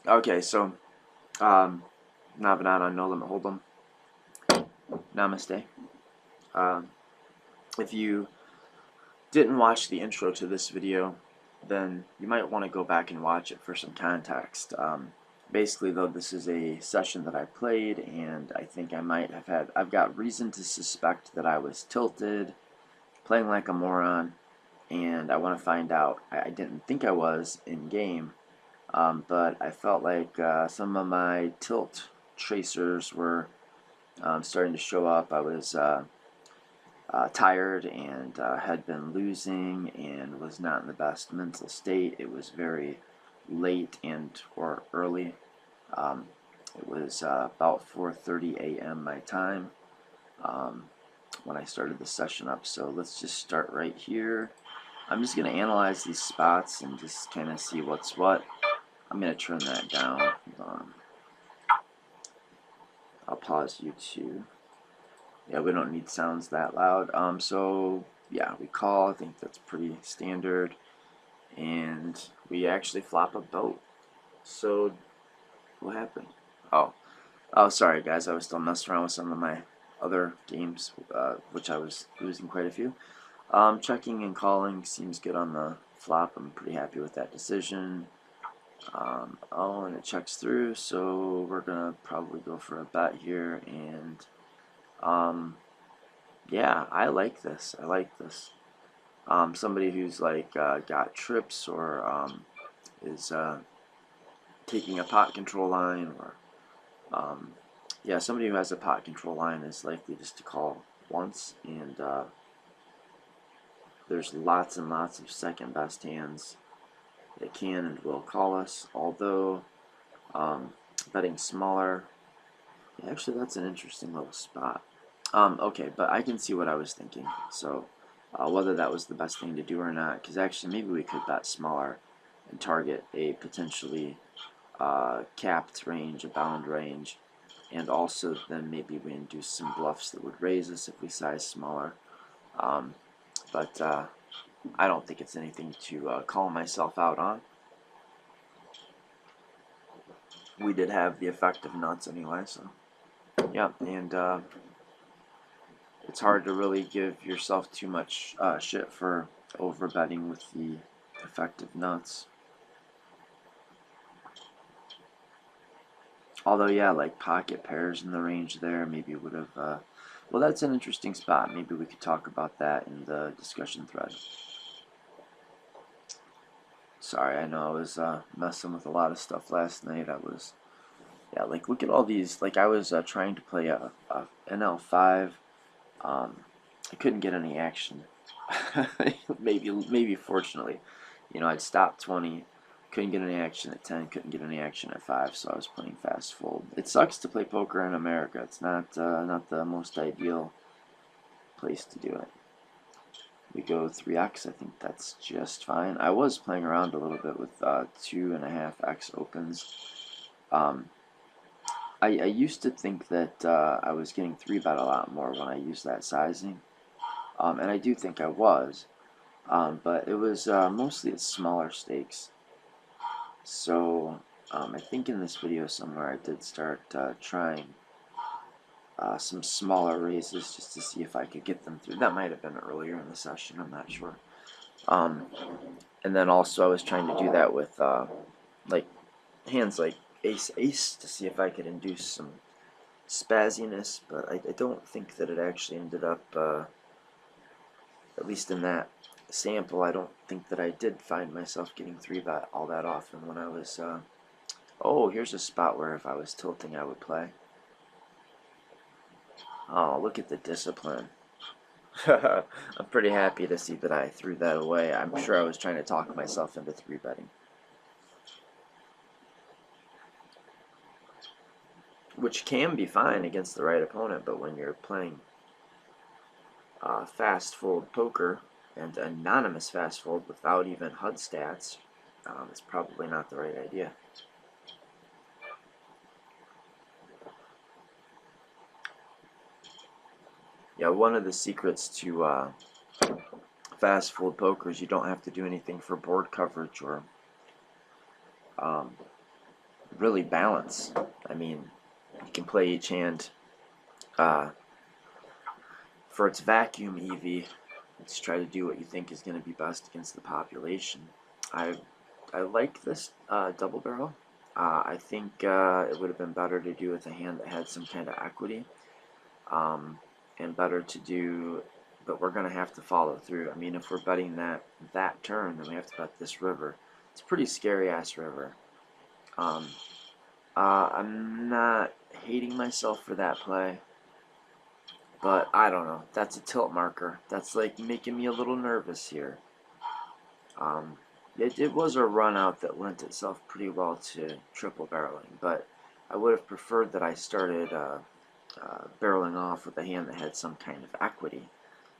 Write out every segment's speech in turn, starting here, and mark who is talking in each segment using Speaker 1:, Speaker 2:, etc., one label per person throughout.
Speaker 1: Okay, so Navonod on No Limit Hold'em. Namaste. If you didn't watch the intro to this video, then you might want to go back and watch it for some context. Basically, though, this is a session that I played, and I think I might have had, I've got reason to suspect that I was tilted, playing like a moron, and I want to find out. I didn't think I was in game, but I felt like some of my tilt tracers were starting to show up. I was tired and had been losing and was not in the best mental state. It was very late or early. It was about 4:30 a.m. my time when I started the session up. So let's just start right here. I'm just going to analyze these spots and just kind of see what's what. I'm going to turn that down. Hold on. I'll pause YouTube. Yeah, we don't need sounds that loud. So yeah, we call. I think that's pretty standard. And we actually flop a boat. So what happened? Oh, sorry guys. I was still messing around with some of my other games, which I was losing quite a few. Checking and calling seems good on the flop. I'm pretty happy with that decision. And it checks through, so we're gonna probably go for a bet here, and yeah, I like this. I like this. Somebody who's like got trips or is taking a pot control line, or yeah, somebody who has a pot control line is likely just to call once, and there's lots and lots of second best hands that can and will call us, although betting smaller, actually that's an interesting little spot. Okay, but I can see what I was thinking, so whether that was the best thing to do or not, because actually maybe we could bet smaller and target a potentially capped range, a bound range, and also then maybe we induce some bluffs that would raise us if we size smaller. But I don't think it's anything to call myself out on. We did have the effect of nuts anyway, so yeah, and it's hard to really give yourself too much shit for over betting with the effect of nuts. Although, yeah, like pocket pairs in the range there maybe would have, well, that's an interesting spot. Maybe we could talk about that in the discussion thread. Sorry, I know I was messing with a lot of stuff last night. I was, yeah, like look at all these. Like I was trying to play a NL5. I couldn't get any action. maybe fortunately, you know, I'd stopped 20. Couldn't get any action at 10, couldn't get any action at 5, so I was playing fast fold. It sucks to play poker in America. It's not the most ideal place to do it. We go 3x, I think that's just fine. I was playing around a little bit with 2.5x opens. I used to think that I was getting 3-bet a lot more when I used that sizing. And I do think I was. But it was mostly at smaller stakes. So I think in this video somewhere I did start trying some smaller raises just to see if I could get them through. That might have been earlier in the session, I'm not sure. And then also I was trying to do that with like hands like ace-ace to see if I could induce some spazziness, but I don't think that it actually ended up, at least in that sample, I don't think that I did find myself getting 3-bet all that often when I was, oh, here's a spot where if I was tilting I would play. Oh, look at the discipline. I'm pretty happy to see that I threw that away. I'm sure I was trying to talk myself into 3-betting. Which can be fine against the right opponent, but when you're playing fast fold poker, and anonymous fast fold without even HUD stats, it's probably not the right idea. Yeah, one of the secrets to fast fold poker is you don't have to do anything for board coverage or really balance. I mean, you can play each hand uh, for its vacuum EV. Let's try to do what you think is going to be best against the population. I I like this double barrel. I think it would have been better to do with a hand that had some kind of equity, and better to do. But we're going to have to follow through. I mean, if we're betting that turn, then we have to bet this river. It's a pretty scary ass river. Um, I'm not hating myself for that play, but I don't know. That's a tilt marker. That's like making me a little nervous here. Um, it was a run out that lent itself pretty well to triple barreling, but I would have preferred that I started barreling off with a hand that had some kind of equity.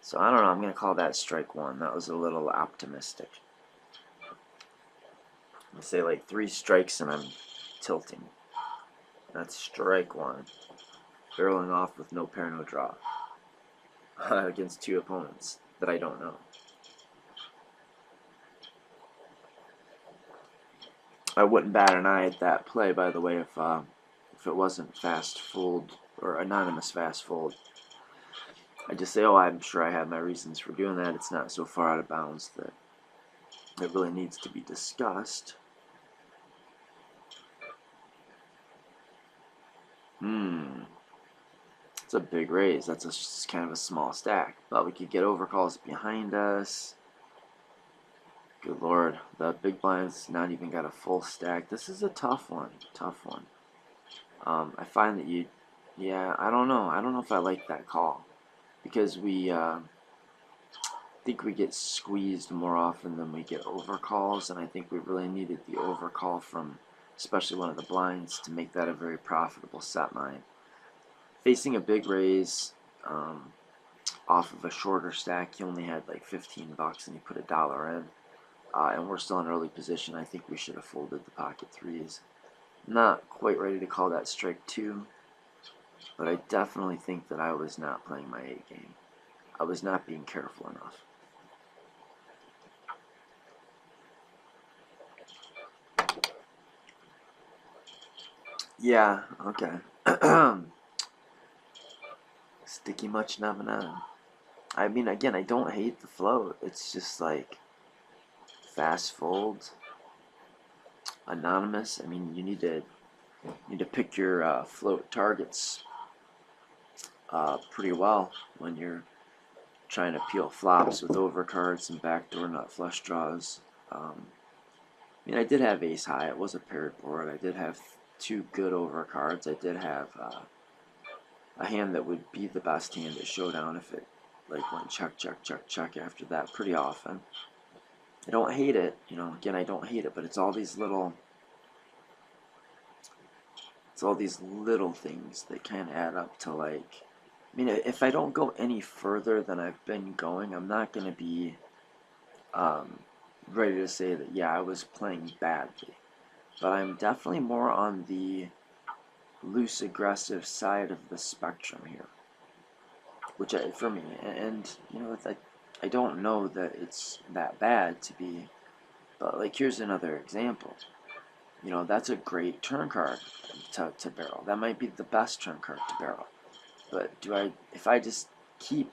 Speaker 1: So I don't know, I'm going to call that strike one. That was a little optimistic. I'm going to say like 3 strikes and I'm tilting. That's strike one. Barreling off with no pair, no draw. Against 2 opponents that I don't know. I wouldn't bat an eye at that play, by the way, if it wasn't fast fold or anonymous fast fold. I just say, oh, I'm sure I have my reasons for doing that. It's not so far out of bounds that it really needs to be discussed. It's a big raise. That's kind of a small stack. But we could get overcalls behind us. Good lord. The big blind's not even got a full stack. This is a tough one. Tough one. I find that yeah, I don't know. I don't know if I like that call. Because we, think we get squeezed more often than we get overcalls. And I think we really needed the overcall from especially one of the blinds to make that a very profitable set line. Facing a big raise off of a shorter stack, he only had like 15 bucks and he put $1 in. And we're still in early position. I think we should have folded the pocket threes. Not quite ready to call that strike 2, but I definitely think that I was not playing my A game. I was not being careful enough. Yeah, okay. Sticky much Navonod. I mean, again, I don't hate the float. It's just like fast fold, anonymous. I mean, you need to pick your float targets pretty well when you're trying to peel flops with overcards and backdoor nut flush draws. I mean, I did have ace high. It was a paired board. I did have 2 good overcards. I did have a hand that would be the best hand at showdown if it like went check, check, check, check after that pretty often. I don't hate it, you know. Again, I don't hate it, but it's all these little things that kind of add up to like. I mean, if I don't go any further than I've been going, I'm not going to be ready to say that yeah, I was playing badly. But I'm definitely more on the loose aggressive side of the spectrum here, which for me, and you know, I don't know that it's that bad to be, but like here's another example. You know, that's a great turn card to barrel. That might be the best turn card to barrel. But if I just keep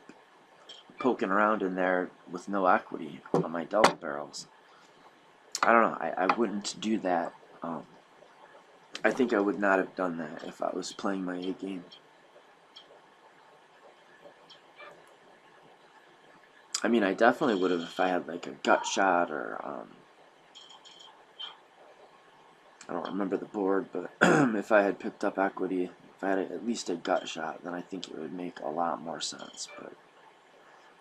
Speaker 1: poking around in there with no equity on my double barrels, I don't know. I wouldn't do that. I think I would not have done that if I was playing my A game. I mean, I definitely would have if I had like a gut shot or I don't remember the board, but if I had picked up equity, if I had at least a gut shot, then I think it would make a lot more sense. But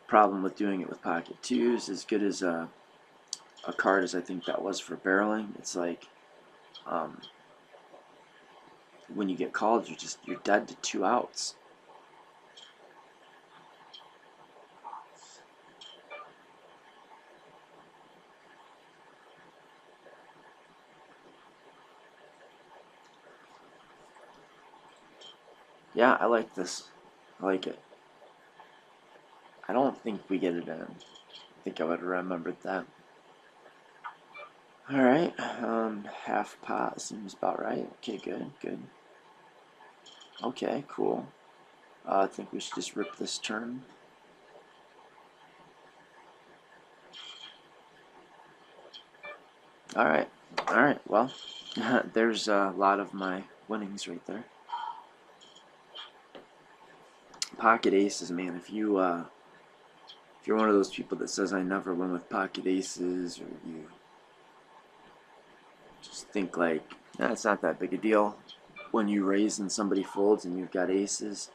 Speaker 1: problem with doing it with pocket twos, as good as a card as I think that was for barreling, it's like when you get called, you're dead to 2 outs. Yeah, I like this. I like it. I don't think we get it in. I think I would have remembered that. Alright, half pot seems about right. Okay, good, good. Okay, cool. I think we should just rip this turn. Alright, alright, well, there's a lot of my winnings right there. Pocket aces, man, if you're one of those people that says I never win with pocket aces, or you just think like, nah, it's not that big a deal when you raise and somebody folds and you've got aces.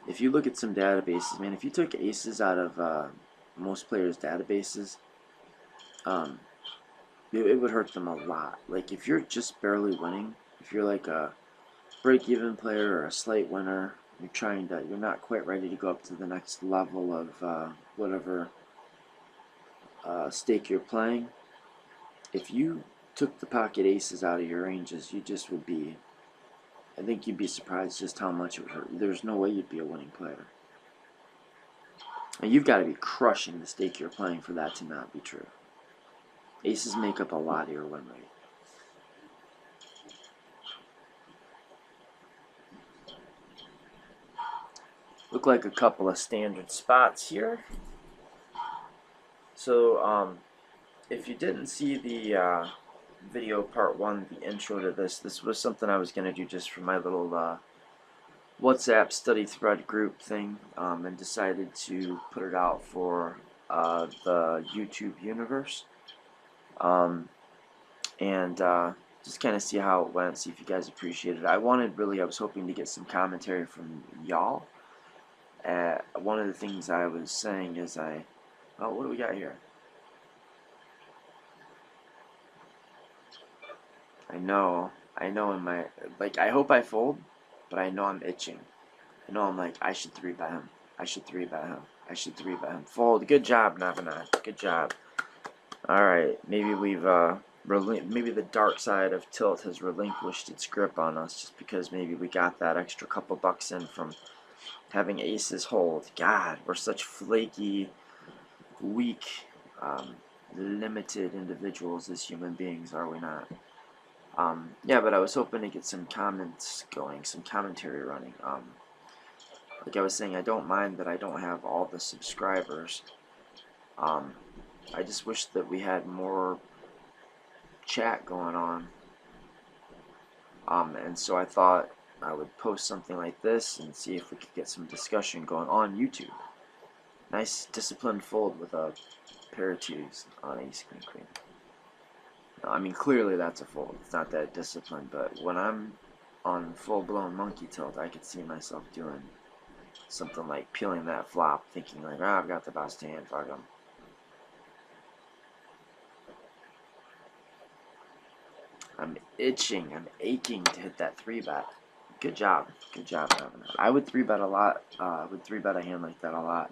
Speaker 1: If you look at some databases, man, if you took aces out of most players' databases, um, it would hurt them a lot. Like if you're just barely winning, if you're like a break-even player or a slight winner, you're not quite ready to go up to the next level of whatever stake you're playing. If you took the pocket aces out of your ranges, you just would be, I think you'd be surprised just how much it would hurt. There's no way you'd be a winning player. And you've got to be crushing the stake you're playing for that to not be true. Aces make up a lot of your win rate. Look like a couple of standard spots here. So, if you didn't see the video part 1, the intro to this was something I was going to do just for my little WhatsApp study thread group thing, and decided to put it out for the YouTube universe. And just kind of see how it went, see if you guys appreciate it. I was hoping to get some commentary from y'all. One of the things I was saying is oh, what do we got here? I know in my, like, I hope I fold, but I know I'm itching. I know I'm like, I should 3-bet him. I should 3-bet him. I should 3-bet him. Fold. Good job, Navonod. Good job. Alright, maybe maybe the dark side of tilt has relinquished its grip on us just because maybe we got that extra couple bucks in from having aces hold. God, we're such flaky, weak, limited individuals as human beings, are we not? Yeah, but I was hoping to get some comments going, some commentary running. Like I was saying, I don't mind that I don't have all the subscribers. I just wish that we had more chat going on. And so I thought I would post something like this and see if we could get some discussion going on YouTube. Nice disciplined fold with a pair of twos on ace queen queen. Now, I mean, clearly that's a fold. It's not that disciplined, but when I'm on full-blown monkey tilt, I could see myself doing something like peeling that flop, thinking like, I've got the best hand, fuck 'em. I'm itching, I'm aching to hit that 3-bet. Good job, Navonod. I would 3-bet a lot. I would 3-bet a hand like that a lot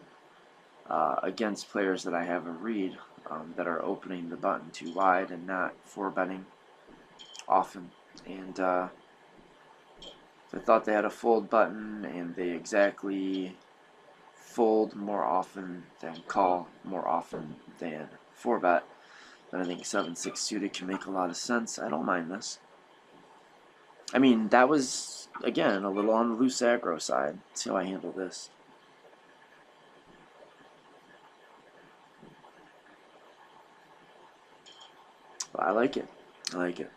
Speaker 1: against players that I have a read that are opening the button too wide and not 4-betting often. And I thought they had a fold button and they exactly fold more often than call more often than 4-bet. Then I think 7-6 suited can make a lot of sense. I don't mind this. I mean, that was, again, a little on the loose aggro side. Let's see how I handle this. But I like it. I like it.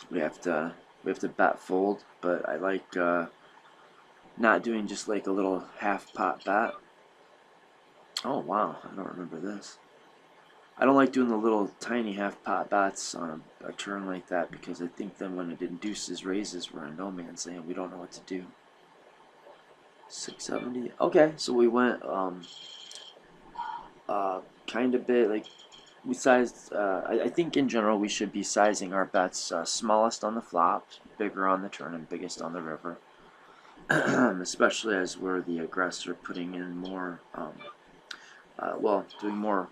Speaker 1: We have to bet fold, but I like not doing just like a little half pot bet. Oh wow, I don't remember this. I don't like doing the little tiny half pot bets on a turn like that because I think then when it induces raises, we're in no man's land. We don't know what to do. 670. Okay, so we went kind of bit like we sized. I think in general we should be sizing our bets smallest on the flop, bigger on the turn, and biggest on the river. Especially as we're the aggressor, putting in more. Well, doing more.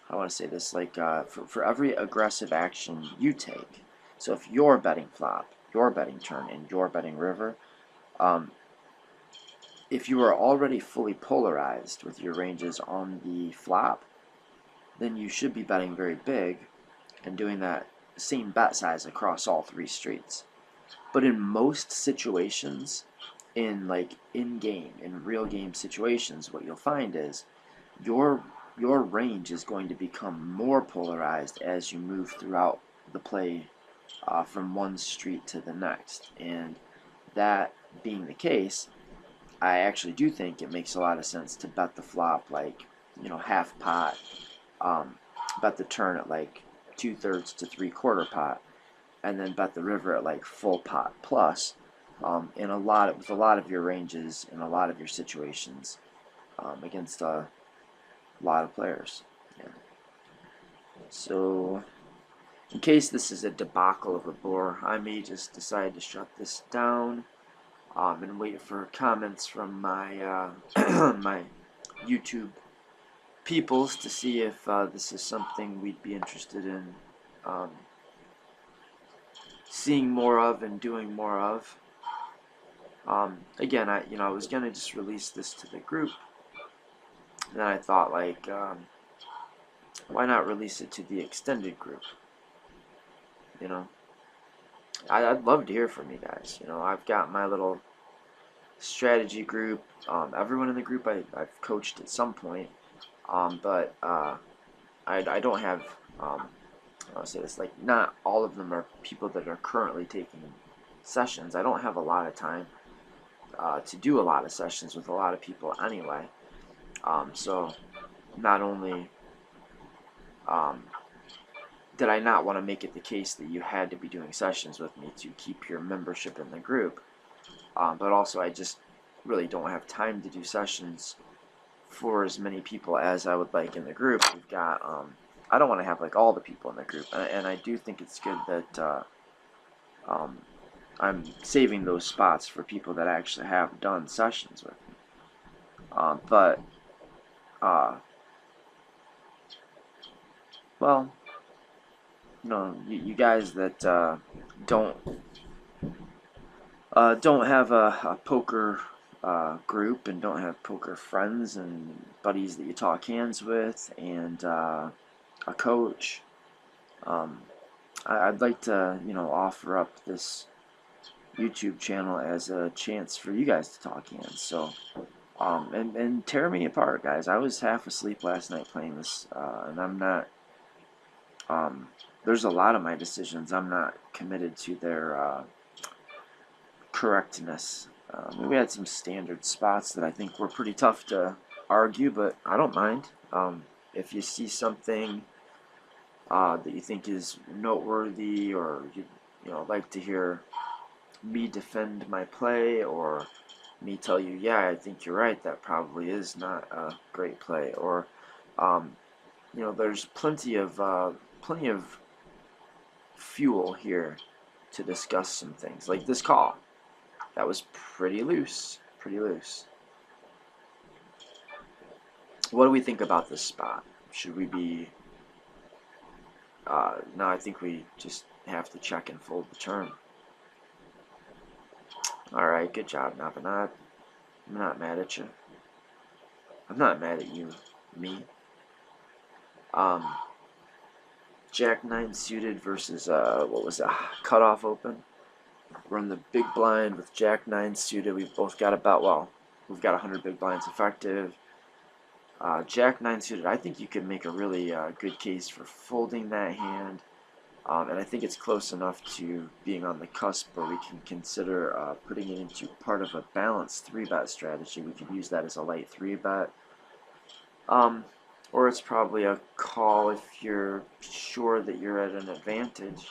Speaker 1: I want to say this, like for every aggressive action you take. So if you're betting flop, you're betting turn, and you're betting river, if you are already fully polarized with your ranges on the flop, then you should be betting very big and doing that same bet size across all three streets. But in most situations, in like in-game, in real game situations, what you'll find is your your range is going to become more polarized as you move throughout the play from one street to the next. And that being the case, I actually do think it makes a lot of sense to bet the flop like, half pot, um, bet the turn at like 2/3 to 3/4 pot, and then bet the river at like full pot plus, with a lot of your ranges in a lot of your situations, against a lot of players. Yeah. So, in case this is a debacle of a bore, I may just decide to shut this down, and wait for comments from my my YouTube peoples to see if this is something we'd be interested in um, seeing more of and doing more of. Again, I was gonna just release this to the group, and then I thought like, why not release it to the extended group? You know, I'd love to hear from you guys. I've got my little strategy group. Everyone in the group I've coached at some point, but I don't have. I'll say this, like, not all of them are people that are currently taking sessions. I don't have a lot of time to do a lot of sessions with a lot of people anyway. So not only did I not want to make it the case that you had to be doing sessions with me to keep your membership in the group, but also I just really don't have time to do sessions for as many people as I would like in the group. We've got, I don't want to have like all the people in the group, and I do think it's good that I'm saving those spots for people that actually have done sessions with me. But well, you guys that don't have a poker group and don't have poker friends and buddies that you talk hands with and a coach, I'd like to offer up this YouTube channel as a chance for you guys to talk hands. So and tear me apart, guys. I was half asleep last night playing this, and I'm not. There's a lot of my decisions I'm not committed to their correctness. We had some standard spots that I think were pretty tough to argue, but I don't mind. If you see something that you think is noteworthy, or you like to hear me defend my play, or me tell you, yeah, I think you're right, that probably is not a great play, or there's plenty of fuel here to discuss some things like this call. That was pretty loose, pretty loose. What do we think about this spot? Should we be no, I think we just have to check and fold the turn. Alright, good job, Navonod. I'm not mad at you. I'm not mad at you, me. Jack 9 suited versus, what was that, cutoff open. We're in the big blind with Jack 9 suited. We've both got about, well, we've got 100 big blinds effective. Jack 9 suited, I think you could make a really good case for folding that hand. And I think it's close enough to being on the cusp where we can consider putting it into part of a balanced 3-bet strategy. We could use that as a light 3-bet. Or it's probably a call if you're sure that you're at an advantage,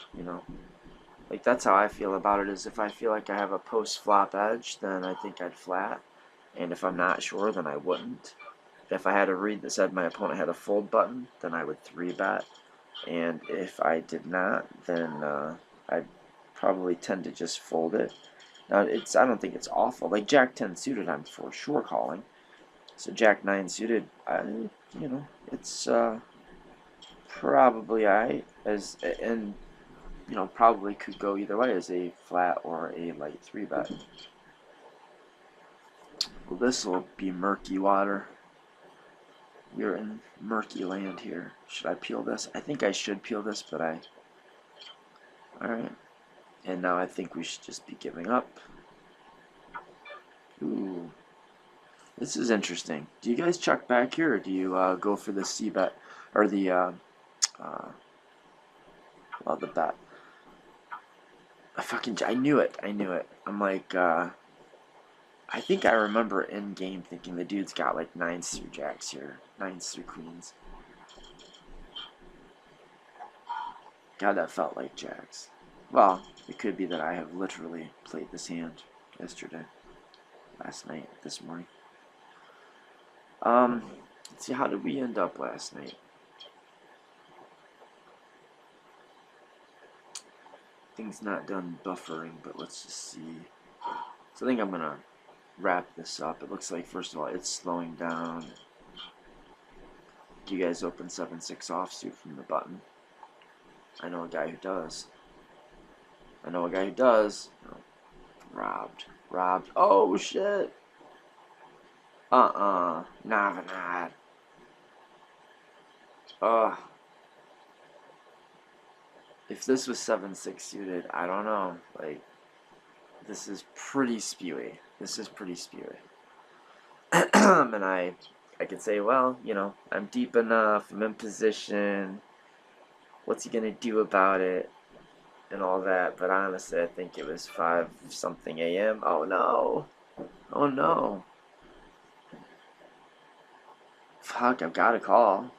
Speaker 1: Like, that's how I feel about it, is if I feel like I have a post-flop edge, then I think I'd flat. And if I'm not sure, then I wouldn't. If I had a read that said my opponent had a fold button, then I would 3-bet. And if I did not, then I'd probably tend to just fold it. Now, I don't think it's awful. Like Jack 10 suited, I'm for sure calling. So Jack 9 suited, it's probably alright, and probably could go either way as a flat or a light 3-bet. Well, this will be murky water. We're in murky land here. Should I peel this? I think I should peel this, but Alright. And now I think we should just be giving up. Ooh. This is interesting. Do you guys check back here, or do you go for the C bet? Or the, well, the bet. I knew it. I'm like, I think I remember in game thinking the dude's got like 9s through jacks here. 9s through queens. God, that felt like jacks. Well, it could be that I have literally played this hand yesterday, last night, this morning. Let's see, how did we end up last night? Things not done buffering, but let's just see. So I think I'm gonna wrap this up. It looks like, first of all, it's slowing down. Do you guys open 7-6 offsuit from the button? I know a guy who does. Oh, robbed. Oh shit. Navonod. Ugh. If this was 7-6 suited, I don't know. Like, this is pretty spewy. And I could say, well, you know, I'm deep enough, I'm in position, what's he gonna do about it, and all that, but honestly, I think it was 5-something a.m. Oh no. Fuck, I've got a call.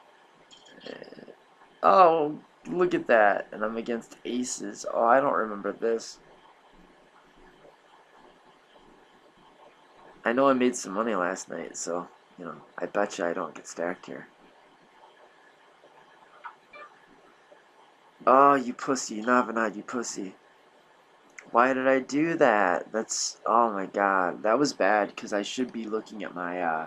Speaker 1: Oh, look at that, and I'm against aces. Oh, I don't remember this. I know I made some money last night, so, you know, I bet you I don't get stacked here. Oh, you pussy, Navonod, you pussy. Why did I do that? Oh my god, that was bad, because I should be looking at my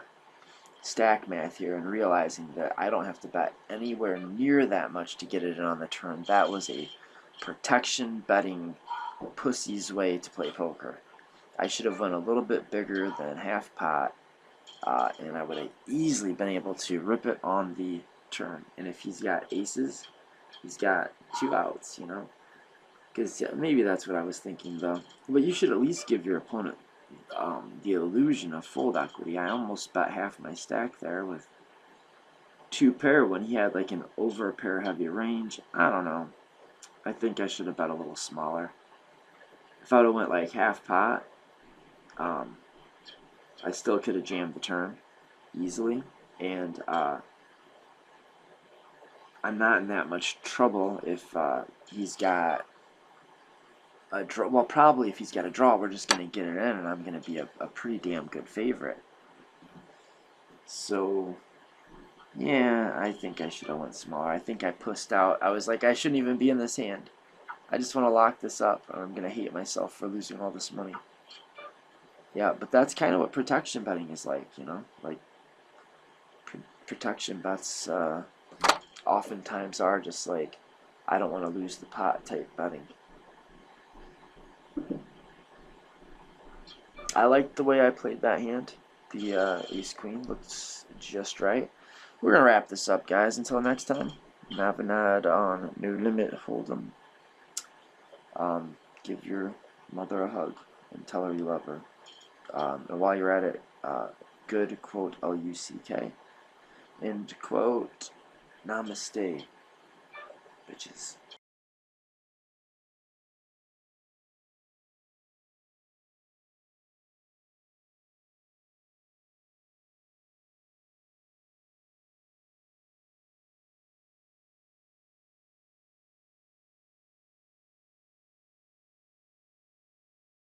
Speaker 1: stack math here and realizing that I don't have to bet anywhere near that much to get it in on the turn. That was a protection betting pussy's way to play poker. I should have went a little bit bigger than half pot, and I would have easily been able to rip it on the turn. And if he's got aces, he's got 2 outs, you know? Because maybe that's what I was thinking, though. But you should at least give your opponent the illusion of fold equity. I almost bet half my stack there with 2 pair when he had like an over pair heavy range. I don't know. I think I should have bet a little smaller. If I would have went like half pot, I still could have jammed the turn easily, and I'm not in that much trouble if he's got a draw. Well, probably if he's got a draw, we're just going to get it in, and I'm going to be a pretty damn good favorite. So, yeah, I think I should have went smaller. I think I pussed out. I was like, I shouldn't even be in this hand. I just want to lock this up, or I'm going to hate myself for losing all this money. Yeah, but that's kind of what protection betting is like, you know? Like, protection bets oftentimes are just like, I don't want to lose the pot type betting. I liked the way I played that hand. The ace-queen looks just right. We're going to wrap this up, guys. Until next time, Navonod on No Limit Hold'em. Give your mother a hug and tell her you love her. And while you're at it, good quote LUCK. End quote. Namaste, bitches.